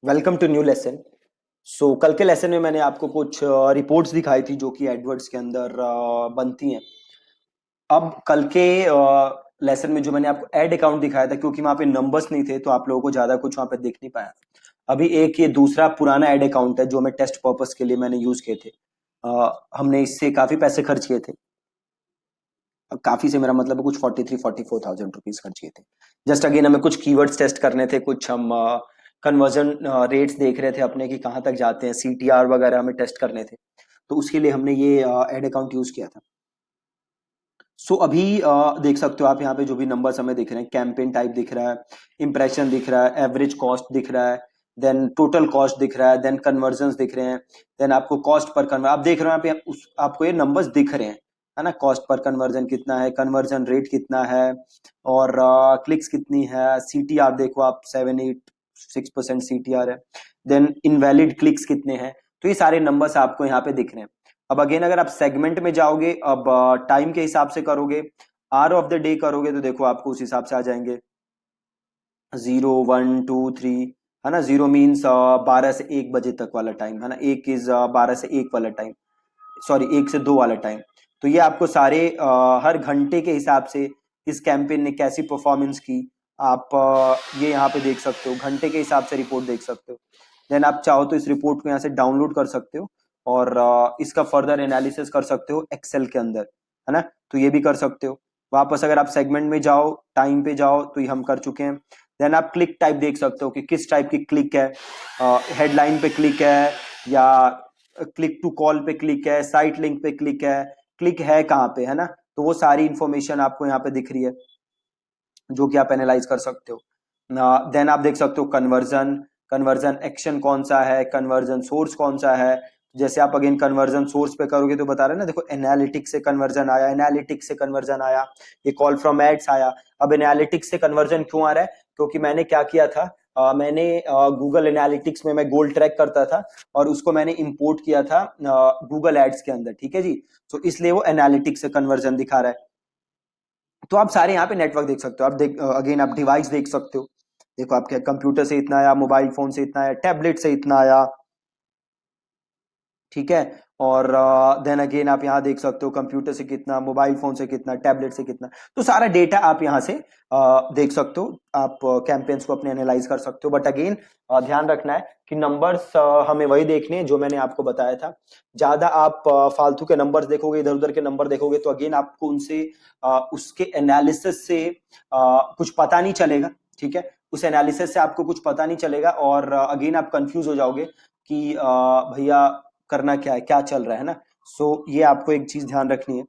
Welcome to new lesson. कल के lesson में मैंने आपको कुछ रिपोर्ट्स दिखाई थी जो कि एडवर्ड्स के अंदर बनती हैं। अब कल के लेसन में जो मैंने आपको एड अकाउंट दिखाया था, क्योंकि वहां पे नंबर्स नहीं थे तो आप लोगों को ज्यादा कुछ वहां पे देख नहीं पाया। अभी एक ये दूसरा पुराना एड अकाउंट है जो मैं टेस्ट पर्पस के लिए मैंने यूज किए थे। हमने इससे काफी पैसे खर्च किए थे। काफी से मेरा मतलब है कुछ 43-44 थाउजेंड रुपीज खर्च किए थे। जस्ट अगेन हमें कुछ कीवर्ड्स टेस्ट करने थे, कुछ हम कन्वर्जन रेट्स देख रहे थे अपने कि कहाँ तक जाते हैं, सीटीआर वगैरह हमें टेस्ट करने थे। तो उसके लिए हमने ये एड अकाउंट यूज किया था। अभी देख सकते हो आप यहाँ पे जो भी नंबर्स हमें दिख रहे हैं, कैंपेन टाइप दिख रहा है, इंप्रेशन दिख रहा है, एवरेज कॉस्ट दिख रहा है, देन टोटल कॉस्ट दिख रहा है, देन कन्वर्जन दिख रहे हैं, देन आपको कॉस्ट पर कन्वर्ट आप देख रहे हो यहाँ पे आपको ये नंबर्स दिख रहे हैं, है ना। कॉस्ट पर कन्वर्जन कितना है, कन्वर्जन रेट कितना है, और क्लिक्स कितनी है, सीटीआर देखो आप 7-8-6% सीटीआर है, देन इनवैलिड क्लिक्स कितने हैं। तो ये सारे नंबर्स आपको यहाँ पे दिख रहे हैं। अब अगेन अगर आप सेगमेंट में जाओगे, अब टाइम के हिसाब से करोगे, आवर ऑफ द डे करोगे, तो देखो आपको उस हिसाब से आ जाएंगे 0, 1, 2, 3, है ना। 0 मीन्स 12 से 1 बजे तक वाला टाइम, है ना। एक इज 12 से 1 वाला टाइम, सॉरी 1 से 2 वाला टाइम। तो ये आपको सारे हर घंटे के हिसाब से इस कैंपेन ने कैसी परफॉर्मेंस की, आप ये यहाँ पे देख सकते हो, घंटे के हिसाब से रिपोर्ट देख सकते हो। देन आप चाहो तो इस रिपोर्ट को यहाँ से डाउनलोड कर सकते हो और इसका फर्दर एनालिसिस कर सकते हो एक्सेल के अंदर, है ना। तो ये भी कर सकते हो। वापस अगर आप सेगमेंट में जाओ, टाइम पे जाओ, तो ये हम कर चुके हैं। देन आप क्लिक टाइप देख सकते हो कि किस टाइप की क्लिक है, हेडलाइन पे क्लिक है या क्लिक टू कॉल पे क्लिक है, साइट लिंक पे क्लिक है, क्लिक है कहाँ पे, है ना। तो वो सारी इंफॉर्मेशन आपको यहाँ पे दिख रही है जो कि आप एनालाइज कर सकते हो। देन आप देख सकते हो कन्वर्जन, कन्वर्जन एक्शन कौन सा है, कन्वर्जन सोर्स कौन सा है। जैसे आप अगेन कन्वर्जन सोर्स पे करोगे तो बता रहे हैं ना, देखो एनालिटिक्स से कन्वर्जन आया, एनालिटिक्स से कन्वर्जन आया, ये कॉल फ्रॉम एड्स आया। अब एनालिटिक्स से कन्वर्जन क्यों आ रहा है, क्योंकि मैंने क्या किया था, मैंने गूगल एनालिटिक्स में मैं गोल ट्रैक करता था और उसको मैंने इंपोर्ट किया था गूगल एड्स के अंदर, ठीक है जी। तो इसलिए वो एनालिटिक्स से कन्वर्जन दिखा रहा है। तो आप सारे यहाँ पे नेटवर्क देख सकते हो। आप देख अगेन आप डिवाइस देख सकते हो, देखो आपके कंप्यूटर से इतना आया, मोबाइल फोन से इतना आया, टैबलेट से इतना आया, ठीक है। और देन अगेन आप यहाँ देख सकते हो कंप्यूटर से कितना, मोबाइल फोन से कितना, टैबलेट से कितना। तो सारा डेटा आप यहाँ से देख सकते हो। आप कैंपेन्स को अपने एनालाइज कर सकते हो, बट अगेन ध्यान रखना है कि नंबर्स हमें वही देखने हैं जो मैंने आपको बताया था। ज्यादा आप फालतू के नंबर्स देखोगे, इधर उधर के नंबर देखोगे, तो अगेन आपको उनसे उसके एनालिसिस से कुछ पता नहीं चलेगा, ठीक है। उस एनालिसिस से आपको कुछ पता नहीं चलेगा और अगेन आप कंफ्यूज हो जाओगे कि भैया करना क्या है, क्या चल रहा है ना। ये आपको एक चीज ध्यान रखनी है।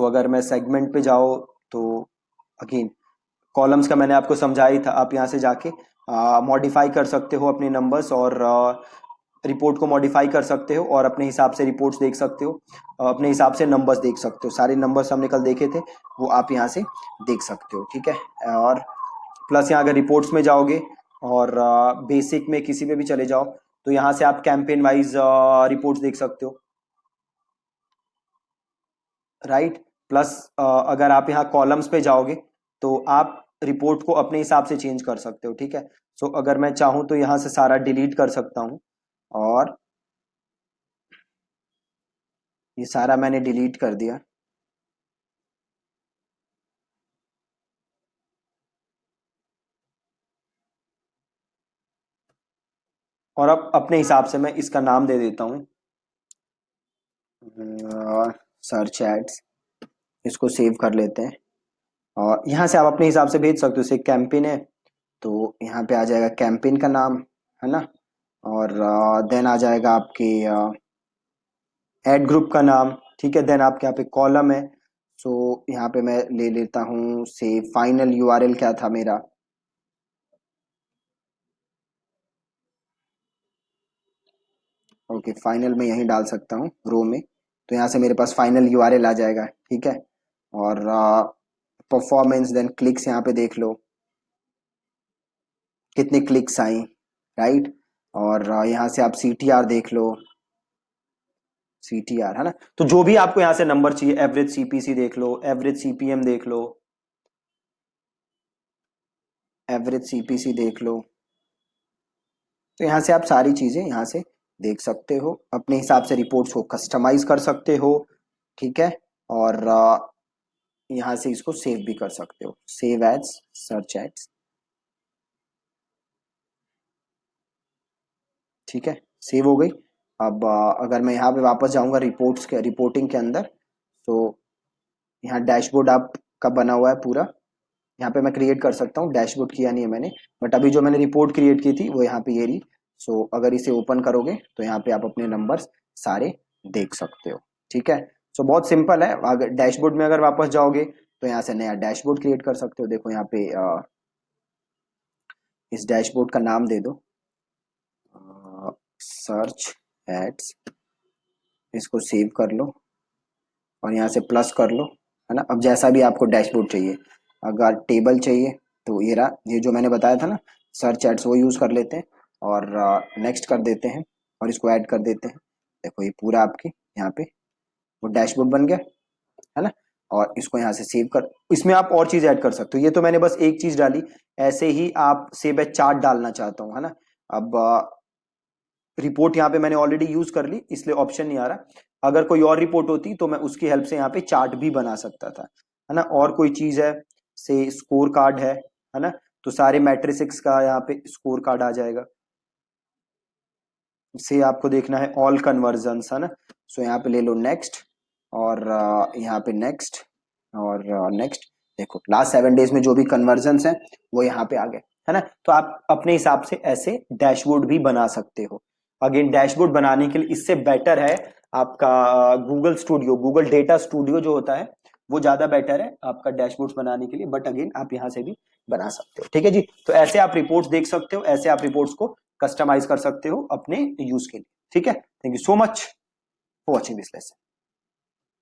अगर मैं सेगमेंट पे जाओ तो अगेन कॉलम्स का मैंने आपको समझाया ही था, आप यहाँ से जाके मॉडिफाई कर सकते हो अपने नंबर्स और रिपोर्ट को मॉडिफाई कर सकते हो और अपने हिसाब से रिपोर्ट्स देख सकते हो, अपने हिसाब से नंबर्स देख सकते हो। सारे नंबर्स हमने कल देखे थे वो आप यहाँ से देख सकते हो, ठीक है। और प्लस यहाँ अगर रिपोर्ट्स में जाओगे और बेसिक में किसी में भी चले जाओ, तो यहाँ से आप कैंपेन वाइज रिपोर्ट्स देख सकते हो, राइट। प्लस अगर आप यहाँ कॉलम्स पे जाओगे तो आप रिपोर्ट को अपने हिसाब से चेंज कर सकते हो, ठीक है। अगर मैं चाहूँ तो यहाँ से सारा डिलीट कर सकता हूँ और ये सारा मैंने डिलीट कर दिया। और अब अपने हिसाब से मैं इसका नाम दे देता हूँ सर्च एड्स, इसको सेव कर लेते हैं। और यहाँ से आप अपने हिसाब से भेज सकते हो। जैसे कैंपेन है तो यहाँ पे आ जाएगा कैंपेन का नाम, है ना। और देन आ जाएगा आपके एड ग्रुप का नाम, ठीक है। देन आपके यहाँ पे कॉलम है, यहाँ पे मैं ले लेता हूँ से फाइनल यूआरएल क्या था मेरा, ओके फाइनल में यहीं डाल सकता हूँ रो में। तो यहाँ से मेरे पास फाइनल यूआरएल आ जाएगा, ठीक है। और परफॉर्मेंस देन क्लिक्स यहाँ पे देख लो कितने क्लिक्स आई, राइट। और यहाँ से आप सीटीआर देख लो, सीटीआर, है ना। तो जो भी आपको यहाँ से नंबर चाहिए, एवरेज सीपीसी देख लो, एवरेज सीपीएम देख लो, एवरेज सीपीसी देख लो, तो यहाँ से आप सारी चीजें यहाँ से देख सकते हो, अपने हिसाब से रिपोर्ट्स को कस्टमाइज कर सकते हो, ठीक है। और यहाँ से इसको सेव भी कर सकते हो, सेव एज सर्च एड्स, ठीक है, सेव हो गई। अब अगर मैं यहाँ पे वापस जाऊंगा रिपोर्ट्स के, रिपोर्टिंग के अंदर, तो यहाँ डैशबोर्ड आपका बना हुआ है पूरा, यहाँ पे मैं क्रिएट कर सकता हूँ, डैशबोर्ड किया नहीं है मैंने, बट अभी जो मैंने रिपोर्ट क्रिएट की थी वो यहाँ पे ये रही। सो अगर इसे ओपन करोगे तो यहाँ पे आप अपने नंबर्स सारे देख सकते हो, ठीक है। सो बहुत सिंपल है। अगर डैशबोर्ड में अगर वापस जाओगे तो यहाँ से नया डैशबोर्ड क्रिएट कर सकते हो। देखो यहाँ पे इस डैशबोर्ड का नाम दे दो सर्च एड्स, इसको सेव कर लो और यहाँ से प्लस कर लो, है ना। अब जैसा भी आपको डैशबोर्ड चाहिए, अगर टेबल चाहिए तो ये रहा, ये जो मैंने बताया था ना सर्च एड्स, वो यूज़ कर लेते हैं और नेक्स्ट कर देते हैं और इसको ऐड कर देते हैं। देखो ये पूरा आपके यहाँ पे वो डैशबोर्ड बन गया, है ना। और इसको यहाँ से सेव कर, इसमें आप और चीज़ ऐड कर सकते हो। ये तो मैंने बस एक चीज़ डाली, ऐसे ही आप सेव एज चार्ट डालना चाहता हूँ, है ना। अब रिपोर्ट यहाँ पे मैंने ऑलरेडी यूज कर ली इसलिए ऑप्शन नहीं आ रहा। अगर कोई और रिपोर्ट होती तो मैं उसकी हेल्प से यहाँ पे चार्ट भी बना सकता था, है ना। और कोई चीज है, से स्कोर कार्ड है ना, तो सारे मैट्रिक्स का यहाँ पे स्कोर कार्ड आ जाएगा। से आपको देखना है ऑल कन्वर्जन्स, है ना। सो यहाँ पे ले लो नेक्स्ट और यहाँ पे नेक्स्ट और नेक्स्ट। देखो लास्ट 7 डेज में जो भी कन्वर्जन्स हैं वो यहाँ पे आ गए, है ना। तो आप अपने हिसाब से ऐसे डैशबोर्ड भी बना सकते हो। अगेन डैशबोर्ड बनाने के लिए इससे बेटर है आपका Google studio, Google data studio जो होता है वो ज्यादा बेटर है आपका डैशबोर्ड्स बनाने के लिए, बट अगेन आप यहाँ से भी बना सकते हो, ठीक है जी। तो ऐसे आप रिपोर्ट्स देख सकते हो, ऐसे आप रिपोर्ट्स को कस्टमाइज कर सकते हो अपने यूज के लिए, ठीक है। Thank you so much for watching this lesson.